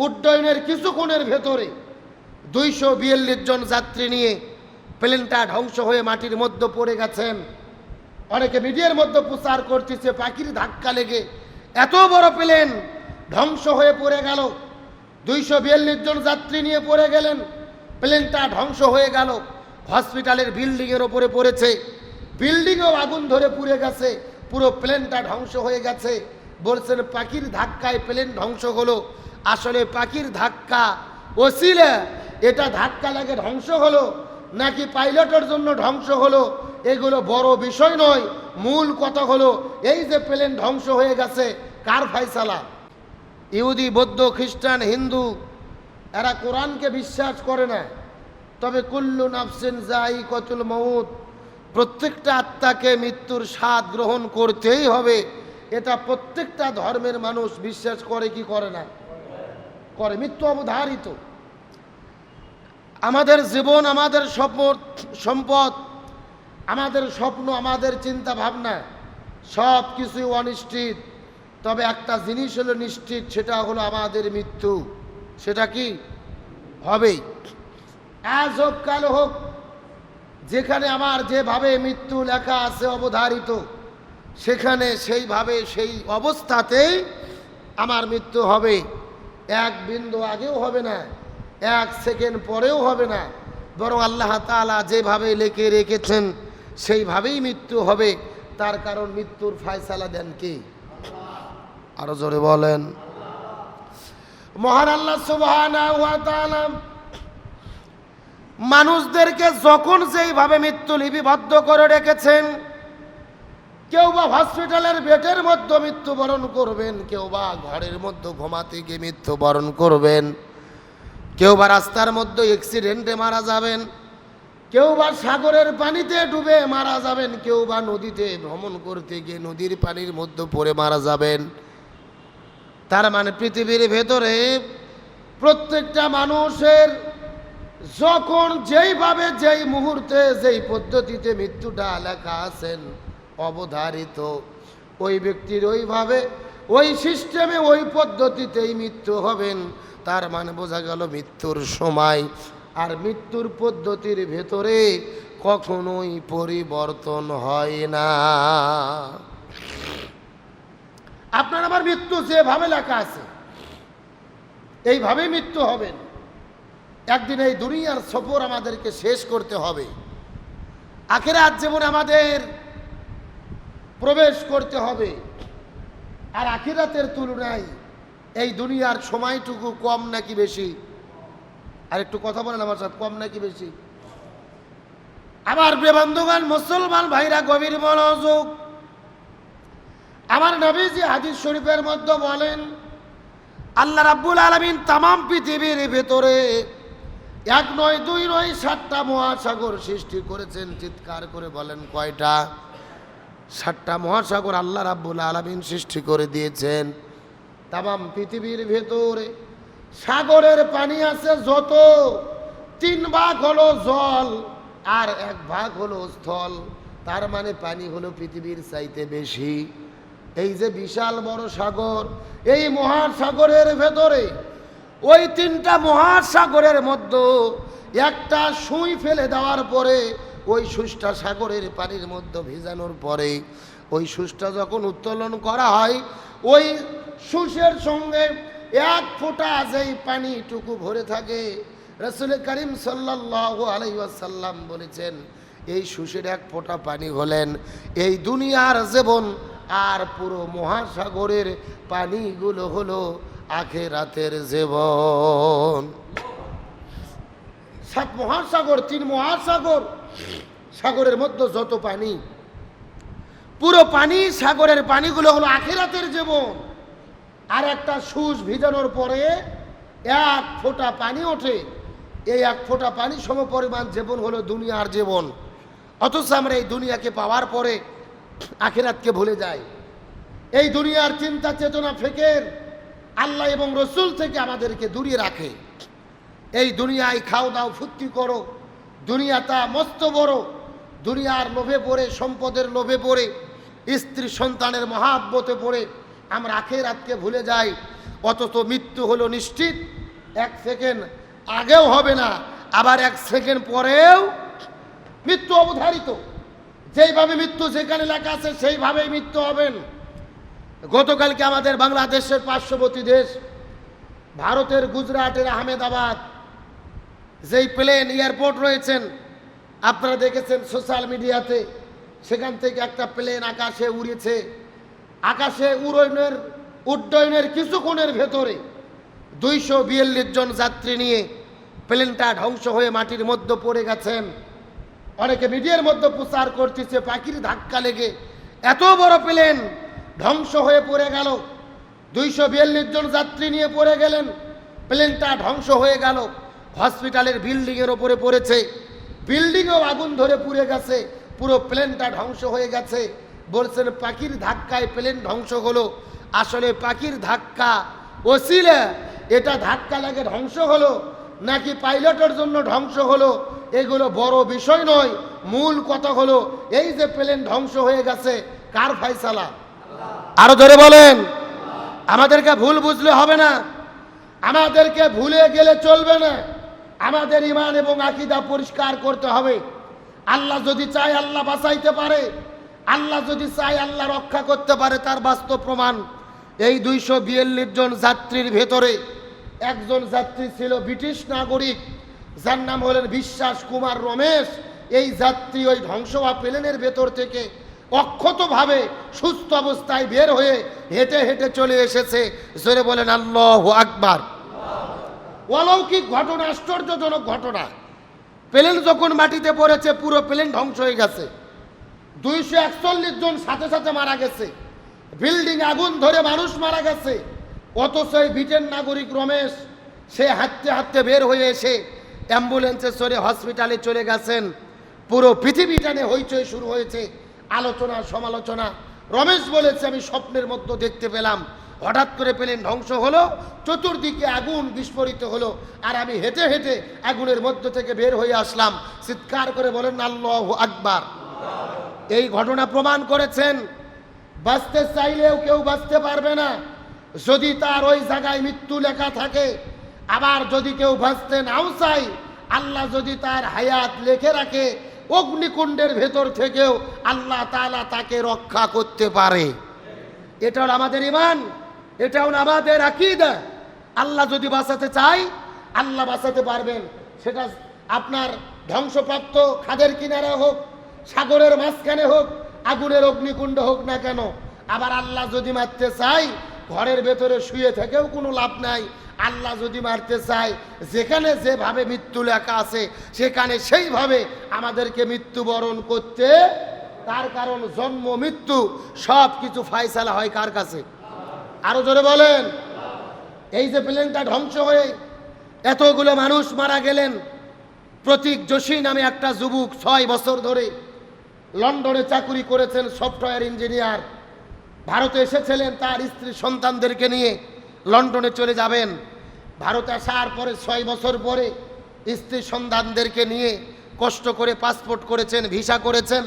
উড্ডয়নের কিছুক্ষণের ভেতরে 242 জন যাত্রী নিয়ে প্লেনটা ধ্বংস হয়ে মাটির মধ্যে পড়ে গেছেন। অনেকে মিডিয়ার মধ্যে প্রচার করতেছে পাখির ধাক্কা লেগে এত বড় প্লেন ধ্বংস হয়ে পড়ে গেল। 242 জন যাত্রী নিয়ে পড়ে গেলেন, প্লেনটা ধ্বংস হয়ে গেল। হসপিটালের বিল্ডিংয়ের ওপরে পড়েছে, বিল্ডিংও আগুন ধরে পুড়ে গেছে, পুরো প্লেনটা ধ্বংস হয়ে গেছে। বলছেন পাখির ধাক্কায় প্লেন ধ্বংস হলো। আসলে পাখির ধাক্কা ওসিলা, এটা ধাক্কা লাগে ধ্বংস হলো নাকি পাইলটের জন্য ধ্বংস হলো এগুলো বড় বিষয় নয়। মূল কথা হলো এই যে প্লেন ধ্বংস হয়ে গেছে কার ফায়সালা? ইহুদি, বৌদ্ধ, খ্রিস্টান, হিন্দু এরা কোরআনকে বিশ্বাস করে না, তবে কুল্লু নাফসিন যায়িকাতুল মউত, প্রত্যেকটা আত্মাকে মৃত্যুর স্বাদ গ্রহণ করতেই হবে। এটা প্রত্যেকটা ধর্মের মানুষ বিশ্বাস করে কি করে না? করে। মৃত্যু অবধারিত। আমাদের জীবন, আমাদের সম্পদ, আমাদের স্বপ্ন, আমাদের চিন্তা ভাবনা সব কিছুই অনিশ্চিত, তবে একটা জিনিস হলো নিশ্চিত, সেটা হলো আমাদের মৃত্যু। সেটা কি হবেই, আজ হোক কাল হোক। যেখানে আমার যেভাবে মৃত্যু লেখা আছে অবধারিত, সেখানে সেইভাবে সেই অবস্থাতেই আমার মৃত্যু হবে। এক বিন্দু আগেও হবে না, এক সেকেন্ড পরেও হবে না, বরং আল্লাহ তাআলা যেভাবে লিখে রেখেছেন সেইভাবেই মৃত্যু হবে। তার কারণ মৃত্যুর ফায়সালা দেন কে? আরো জোরে বলেন। মহান আল্লাহ সুবহানাহু ওয়া তাআলা মানুষদেরকে যখন যেইভাবে মৃত্যু লিপিবদ্ধ করে রেখেছেন, কেউ বা হসপিটালের বেডের মধ্যে মৃত্যুবরণ করবেন, কেউ বা ঘরের মধ্যে ঘুমাতে গিয়ে মৃত্যুবরণ করবেন, কেউ বা রাস্তার মধ্যে অ্যাক্সিডেন্টে মারা যাবেন, কেউ বা সাগরের পানিতে ডুবে মারা যাবেন, কেউ বা নদীতে ভ্রমণ করতে গিয়ে নদীর পানির মধ্যে পড়ে মারা যাবেন। তার মানে পৃথিবীর ভেতরে প্রত্যেকটা মানুষের যখন যেইভাবে যেই মুহূর্তে যেই পদ্ধতিতে মৃত্যুটা লেখা আছেন অবধারিত, ওই ব্যক্তির ওইভাবে ওই সিস্টেমে ওই পদ্ধতিতেই মৃত্যু হবেন। তার মানে বোঝা গেল মৃত্যুর সময় আর মৃত্যুর পদ্ধতির ভেতরে কখনোই পরিবর্তন হয় না। আপনার আমার মৃত্যু যেভাবে লেখা আছে এইভাবেই মৃত্যু হবেন। একদিন এই দুনিয়ার সফর আমাদেরকে শেষ করতে হবে, আখিরাত জীবনে আমাদের প্রবেশ করতে হবে। আর আখিরাতের তুলনায় এই দুনিয়ার সময়টুকু কম নাকি বেশি? আর একটু কথা বলেন আমার সাথে, কম নাকি বেশি? আমার প্রিয় বন্ধুগণ, মুসলমান ভাইরা গভীর মনোযোগ। আমার নবীজি হাদিস শরীফের মধ্যে বলেন, আল্লাহ রাব্বুল আলামিন তামাম পৃথিবীর ভেতরে এক নয়, দুই নয়, 7টা মহাসাগর সৃষ্টি করেছেন। চিৎকার করে বলেন কয়টা? 7টা মহাসাগর আল্লাহ রাব্বুল আলামিন সৃষ্টি করে দিয়েছেন। তামাম পৃথিবীর ভেতরে সাগরের পানি আছে যত, 3 ভাগ হলো জল আর 1 ভাগ হলো স্থল। তার মানে পানি হলো পৃথিবীর চাইতে বেশি। এই যে বিশাল বড় সাগর, এই মহাসাগরের ভেতরে ওই 3টা মহাসাগরের মধ্যে একটা সুই ফেলে দেওয়ার পরে, ওই সুসটা সাগরের পানির মধ্যে ভিজানোর পরে ওই সুসটা যখন উত্তোলন করা হয়, ওই সুসের সঙ্গে 1 ফোঁটা যেই পানিটুকু ভরে থাকে, রাসূল করিম সাল্লাল্লাহু আলাইহি ওয়াসাল্লাম বলেছেন এই সুসের 1 ফোঁটা পানি হলেন এই দুনিয়ার জীবন, আর পুরো মহাসাগরের পানিগুলো হলো আখিরাতের জীবন। 7 মহাসাগর, 3 মহাসাগর, সাগরের মধ্যে যত পানি, পুরো পানি, সাগরের পানিগুলো হলো আখিরাতের জীবন। আর একটা সুস ভিজানোর পরে 1 ফোঁটা পানি ওঠে, এই 1 ফোঁটা পানি সম পরিমাণ জীবন হলো দুনিয়ার জীবন। অথচ আমরা এই দুনিয়াকে পাওয়ার পরে আখিরাতকে ভুলে যাই। এই দুনিয়ার চিন্তা চেতনা ফেকের আল্লাহ এবং রসুল থেকে আমাদেরকে দূরিয়ে রাখে। এই দুনিয়ায় খাও দাও ফুর্তি করো, দুনিয়াটা মস্ত বড়, দুনিয়ার লোভে পড়ে, সম্পদের লোভে পড়ে, স্ত্রী সন্তানের মহাব্বতে পড়ে আমরা আখিরাতকে ভুলে যাই। অথচ মৃত্যু হলো নিশ্চিত। 1 সেকেন্ড আগেও হবে না, আবার 1 সেকেন্ড পরেও মৃত্যু অবধারিত। যেইভাবে মৃত্যু যেখানে লেখা আছে সেইভাবেই মৃত্যু হবেন। গতকালকে আমাদের বাংলাদেশের পার্শ্ববর্তী দেশ ভারতের গুজরাটের আহমেদাবাদ যেই প্লেন এয়ারপোর্ট রয়েছেন, আপনারা দেখেছেন সোশ্যাল মিডিয়াতে, সেখান থেকে একটা প্লেন আকাশে উড়েছে। আকাশে উড্ডয়নের কিছুক্ষণের ভেতরে 242 জন যাত্রী নিয়ে প্লেনটা ধ্বংস হয়ে মাটির মধ্যে পড়ে গেছেন। অনেকে মিডিয়ার মধ্যে প্রচার করতেছে পাখির ধাক্কা লেগে এত বড় প্লেন ধ্বংস হয়ে পড়ে গেল। 242 জন যাত্রী নিয়ে পড়ে গেলেন, প্লেনটা ধ্বংস হয়ে গেল। হসপিটালের বিল্ডিংয়ের ওপরে পড়েছে, বিল্ডিংও আগুন ধরে পুড়ে গেছে, পুরো প্লেনটা ধ্বংস হয়ে গেছে। বলছেন পাখির ধাক্কায় প্লেন ধ্বংস হলো। আসলে পাখির ধাক্কা ওসিলা, এটা ধাক্কা লাগে ধ্বংস হলো নাকি পাইলটের জন্য ধ্বংস হলো এগুলো বড় বিষয় নয়। মূল কথা হলো এই যে প্লেন ধ্বংস হয়ে গেছে, কার ফায়সালা? আরো ধরে বলেন। আমাদেরকে ভুল বুঝলে হবে না, আমাদেরকে ভুলে গেলে চলবে না। আমাদের ঈমান এবং আকীদা পরিষ্কার করতে হবে। আল্লাহ যদি চায় আল্লাহ বাঁচাইতে পারে, আল্লাহ যদি চায় আল্লাহ রক্ষা করতে পারে। তার বাস্তব প্রমাণ এই 242 জন যাত্রীর ভেতরে একজন যাত্রী ছিল ব্রিটিশ নাগরিক, যার নাম হলেন বিশ্বাস কুমার রমেশ। এই যাত্রী ওই ধ্বংস হওয়া প্লেনের ভেতর থেকে অক্ষতভাবে সুস্থ অবস্থায় বের হয়ে হেঁটে হেঁটে চলে এসেছে। জোরে বলেন আল্লাহু আকবার। অলৌকিক ঘটনা, আশ্চর্যজনক ঘটনা। প্লেন যখন মাটিতে পড়েছে পুরো প্লেন ধ্বংস হয়ে গেছে। 241 জন সাথে সাথে মারা গেছে, বিল্ডিং আগুন ধরে মানুষ মারা গেছে। অথচ এই ব্রিটেন নাগরিক রমেশ সে হাঁটতে হাঁটতে বের হয়ে এসে অ্যাম্বুলেন্সে চড়ে হসপিটালে চলে গেছেন। পুরো পৃথিবীটা নিয়ে হইচই শুরু হয়েছে, আলোচনা সমালোচনা। রমেশ বলেছে আমি স্বপ্নের মধ্যে দেখতে পেলাম হঠাৎ করে প্লেন ধ্বংস হলো, চতুর্দিকে আগুন বিস্ফোরিত হলো, আর আমি হেঁটে হেঁটে আগুনের মধ্য থেকে বের হয়ে আসলাম। চিৎকার করে বলেন আল্লাহু আকবার। এই ঘটনা প্রমাণ করেছেন বাঁচতে চাইলেও কেউ বাঁচতে পারবে না যদি তার ওই জায়গায় মৃত্যু লেখা থাকে। আবার যদি কেউ বাঁচতে নাও চাই, আল্লাহ যদি তার হায়াত লিখে রাখে, অগ্নিকুণ্ডের ভেতর থেকেও আল্লাহ তাআলা তাকে রক্ষা করতে পারে। এটাও আমাদের ঈমান, এটাও আমাদের আকীদা। আল্লাহ যদি বাঁচাতে চাই আল্লাহ বাঁচাতে পারবেন। সেটা আপনার ধ্বংসপ্রাপ্ত খাদের কিনারে হোক, সাগরের মাঝখানে হোক, আগুনের অগ্নিকুণ্ড হোক না কেন। আবার আল্লাহ যদি মারতে চাই ঘরের ভেতরে শুয়ে থেকেও কোনো লাভ নাই। আল্লাহ যদি মারতে চায় যেখানে যেভাবে মৃত্যু লেখা আছে সেখানে সেইভাবে আমাদেরকে মৃত্যুবরণ করতে। তার কারণ জন্ম মৃত্যু সব কিছু ফায়সালা হয় কার কাছে? আরো জোরে বলেন। এই যে প্লেনটা ধ্বংস হয়ে এতগুলো মানুষ মারা গেলেন, প্রতীক যোশী নামে একটা যুবক 6 বছর ধরে লন্ডনে চাকরি করেছেন, সফটওয়্যার ইঞ্জিনিয়ার। ভারতে এসেছিলেন তার স্ত্রী সন্তানদেরকে নিয়ে, লন্ডনে চলে যাবেন। ভারতে আসার পরে 6 বছর পরে স্ত্রী সন্তানদেরকে নিয়ে কষ্ট করে পাসপোর্ট করেছেন, ভিসা করেছেন,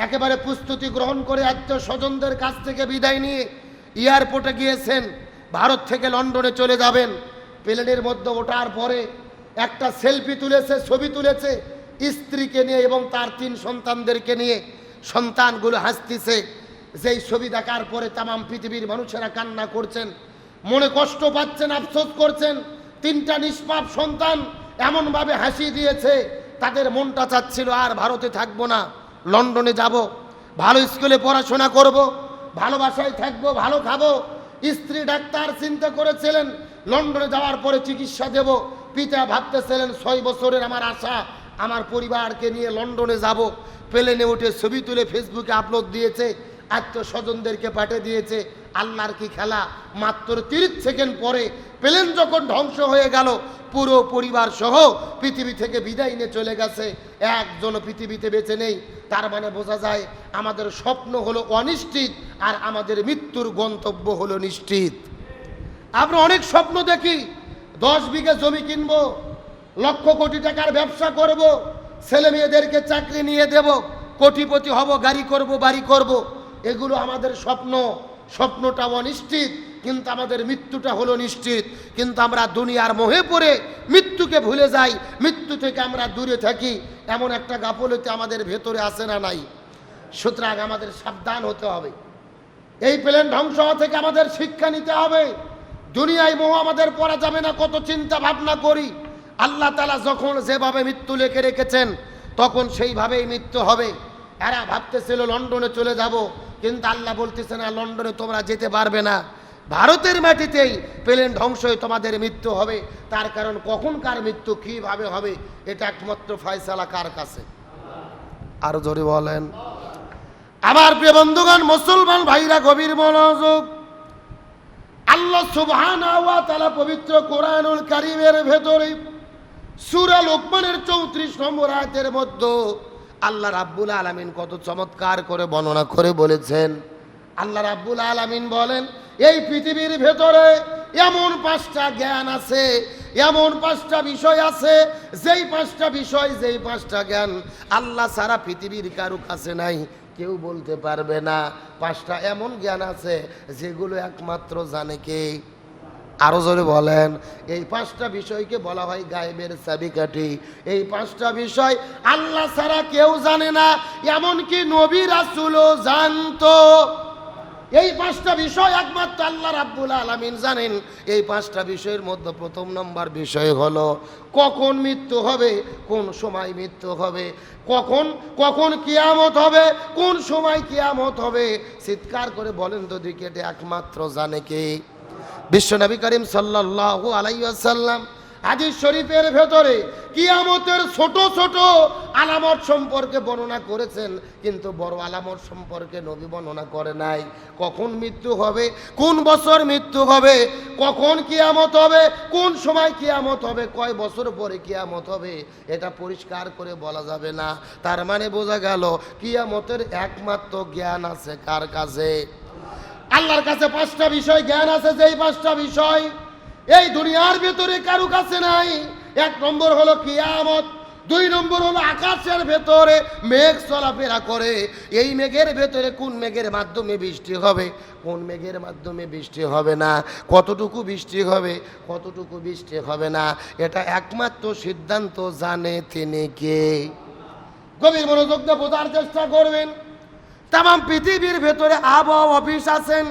একেবারে প্রস্তুতি গ্রহণ করে আত্মীয় স্বজনদের কাছ থেকে বিদায় নিয়ে এয়ারপোর্টে গিয়েছেন। ভারত থেকে লন্ডনে চলে যাবেন। প্লেনের মধ্যে ওঠার পরে একটা সেলফি তুলেছে, ছবি তুলেছে স্ত্রীকে নিয়ে এবং তার 3 সন্তানদেরকে নিয়ে। সন্তানগুলো হাসতেছে। যেই ছবি দেখার পরে তামাম পৃথিবীর মানুষেরা কান্না করছেন, মনে কষ্ট পাচ্ছেন, আফসোস করছেন। 3টা নিষ্পাপ সন্তান এমনভাবে হাসি দিয়েছে, তাদের মনটা চাচ্ছিল আর ভারতে থাকবো না, লন্ডনে যাব, ভালো স্কুলে পড়াশোনা করব, ভালোবাসায় থাকবো, ভালো খাবো। স্ত্রী ডাক্তার, চিন্তা করেছিলেন লন্ডনে যাওয়ার পরে চিকিৎসা দেব। পিতা ভাবতেছিলেন 6 বছরের আমার আশা, আমার পরিবারকে নিয়ে লন্ডনে যাব। প্লেনে উঠে ছবি তুলে ফেসবুকে আপলোড দিয়েছে, আত্মীয় স্বজনদেরকে পাঠিয়ে দিয়েছে। আল্লাহর কি খেলা! মাত্র 30 সেকেন্ড পরে প্লেন যখন ধ্বংস হয়ে গেল, পুরো পরিবার সহ পৃথিবী থেকে বিদায় নিয়ে চলে গেছে। একজন পৃথিবীতে বেঁচে নেই। তার মানে বোঝা যায় আমাদের স্বপ্ন হলো অনিশ্চিত আর আমাদের মৃত্যুর গন্তব্য হলো নিশ্চিত। আমরা অনেক স্বপ্ন দেখি, 10 বিঘা জমি কিনবো, লক্ষ কোটি টাকার ব্যবসা করব, ছেলে মেয়েদেরকে চাকরি নিয়ে দেব, কোটিপতি হব, গাড়ি করব, বাড়ি করব। এগুলো আমাদের স্বপ্ন। স্বপ্নটা অনিশ্চিত, কিন্তু আমাদের মৃত্যুটা হলো নিশ্চিত। কিন্তু আমরা দুনিয়ার মোহে পড়ে মৃত্যুকে ভুলে যাই, মৃত্যু থেকে আমরা দূরে থাকি, এমন একটা গাফলতি আমাদের ভেতরে আসে না নাই? সুতরাং আমাদের সাবধান হতে হবে। এই প্লেন ধ্বংস হওয়া থেকে আমাদের শিক্ষা নিতে হবে। দুনিয়ায় মোহ আমাদের পড়া যাবে না। কত চিন্তা ভাবনা করি, আল্লাহ তাআলা যখন যেভাবে মৃত্যু লিখে রেখেছেন তখন সেইভাবেই মৃত্যু হবে। এরা ভাবতেছিল লন্ডনে চলে যাব, কিন্তু আল্লাহ বলতেছে না, লন্ডনে তোমরা যেতে পারবে না, ভারতের মাটিতেই প্লেন ধ্বংস হয়ে তোমাদের মৃত্যু হবে। তার কারণ কখন কার মৃত্যু কিভাবে হবে এটা একমাত্র ফয়সালা কার কাছে? আরো জোরে বলেন। আমার প্রিয় বন্ধুগণ, মুসলমান ভাইরা, গভীর মনোযোগ। আল্লাহ সুবহানাহু ওয়া তাআলা পবিত্র কোরআনুল কারীমের ভেতরে সূরা লোকমানের 34 নম্বর আয়াতের মধ্যে আল্লাহ রাব্বুল আলামিন কত চমৎকার করে বর্ণনা করে বলেছেন। আল্লাহ রাব্বুল আলামিন বলেন, এই পৃথিবীর ভেতরে এমন 5টা জ্ঞান আছে, এমন 5টা বিষয় আছে, যেই 5টা বিষয়, যেই 5টা জ্ঞান আল্লাহ সারা পৃথিবীর কারো কাছে নাই, কেউ বলতে পারবে না। 5টা এমন জ্ঞান আছে যেগুলো একমাত্র জানে কে? আরো জোরে বলেন। এই 5টা বিষয়কে বলা হয় গায়েবের চাবিকাঠি। এই 5টা বিষয় আল্লাহ ছাড়া কেউ জানে না, এমনকি নবী রাসূলও জানতো। এই 5টা বিষয় একমাত্র আল্লাহ রাব্বুল আলামিন জানেন। এই 5টা বিষয়ের মধ্যে প্রথম নম্বর বিষয় হলো কখন মৃত্যু হবে, কোন সময় মৃত্যু হবে, কখন কখন কিয়ামত হবে, কোন সময় কিয়ামত হবে। চিৎকার করে বলেন তো দেখি, এটা একমাত্র জানে কে? বিশ্বনবী করিম সাল্লাল্লাহু আলাইহি ওয়াসাল্লাম হাদিস শরীফের ভেতরে কিয়ামতের ছোট ছোট আলামত সম্পর্কে বর্ণনা করেছেন, কিন্তু বড় আলামত সম্পর্কে নবী বর্ণনা করে নাই। কখন মৃত্যু হবে, কোন বছর মৃত্যু হবে, কখন কিয়ামত হবে, কোন সময় কিয়ামত হবে, কয় বছর পরে কিয়ামত হবে, এটা পরিষ্কার করে বলা যাবে না। তার মানে বোঝা গেল কিয়ামতের একমাত্র জ্ঞান আছে কার কাছে? আল্লাহর কাছে। 5টা বিষয় জ্ঞান আছে, যেই 5টা বিষয় এই দুনিয়ার ভেতরে কারো কাছে নাই। 1 নম্বর হলো কিয়ামত, 2 নম্বর হলো আকাশের ভেতরে মেঘ চলাফেরা করে, এই মেঘের ভেতরে কোন মেঘের মাধ্যমে বৃষ্টি হবে, কোন মেঘের মাধ্যমে বৃষ্টি হবে না, কতটুকু বৃষ্টি হবে, কতটুকু বৃষ্টি হবে না, এটা একমাত্র সিদ্ধান্ত জানে তিনি কে? গভীর মনোযোগ দিয়ে বোঝার চেষ্টা করবেন। তাম পৃথিবীর ভেতরে আবহাওয়া অফিস আছেন,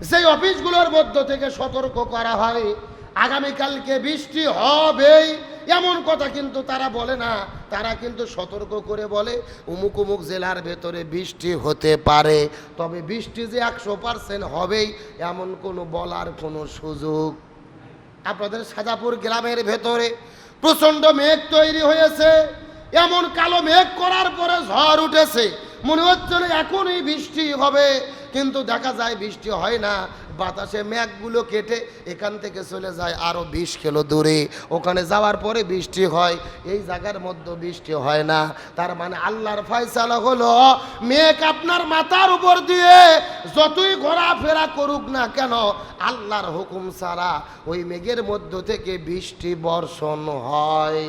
সেই অফিসগুলোর মধ্য থেকে সতর্ক করা হয় আগামীকালকে বৃষ্টি হবেই, এমন কথা কিন্তু তারা বলে না। তারা কিন্তু সতর্ক করে বলে অমুক অমুক জেলার ভেতরে বৃষ্টি হতে পারে, তবে বৃষ্টি যে 100% হবেই এমন কোনো বলার কোনো সুযোগ। আপনাদের সাজাপুর গ্রামের ভেতরে প্রচণ্ড মেঘ তৈরি হয়েছে, এমন কালো মেঘ করার পরে ঝড় উঠেছে, মনে হচ্ছিল এখনই বৃষ্টি হবে, কিন্তু দেখা যায় বৃষ্টি হয় না। বাতাসে মেঘগুলো কেটে এখান থেকে চলে যায় আরো 20 কিলো দূরে, ওখানে যাওয়ার পরে বৃষ্টি হয়, এই জায়গার মধ্যে বৃষ্টি হয় না। তার মানে আল্লাহর ফয়সালা হলো মেঘ আপনার মাথার উপর দিয়ে যতই ঘোরাফেরা করুক না কেন, আল্লাহর হুকুম ছাড়া ওই মেঘের মধ্য থেকে বৃষ্টি বর্ষণ হয়।